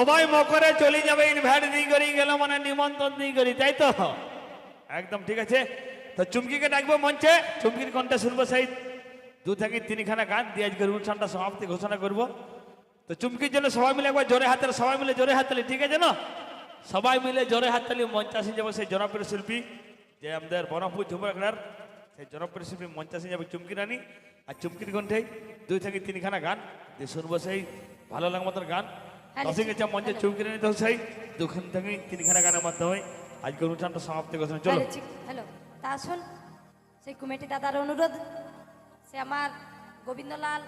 সবাই মকরে চলে যাবে, ইনভাইট দিয়ে করি গেল মানে নিমন্ত্রণ দিয়ে করি, তাই তো? একদম ঠিক আছে। তো চুমকিকে ডাকবো মঞ্চে, চুমকির কণ্ঠে শুনবো সেই 2 থেকে 3 খানা গান দিয়ে আজকের অনুষ্ঠানটা সমাপ্তি ঘোষণা করব। তো চুমকির জন্য সবাই মিলে একবার জোরে হাততালি, সবাই মিলে জোরে হাততালি, ঠিক আছে না? সবাই মিলে জোরে হাততালি। মঞ্চে আসে যাবো সেই জনপ্রিয় শিল্পী, যে আমাদের বনপুর ঝুমুরাখড়ার সেই জনপ্রিয় শিল্পী মঞ্চে আসে যাবে চুমকি রানী। আর চুমকির কণ্ঠে 2 থেকে 3 খানা গান দিয়ে শুনবো সেই ভালো লাগার মতন গান। দর্শক গেছে মঞ্চে চুমকি রানী, তো সেই 2 থেকে 3 খানা গানের মাধ্যমে আজকের অনুষ্ঠানটা সমাপ্তি ঘোষণা। চলো। হ্যালো, তা আসুন সেই কমিটি দাদার অনুরোধ, সে আমার গোবিন্দলাল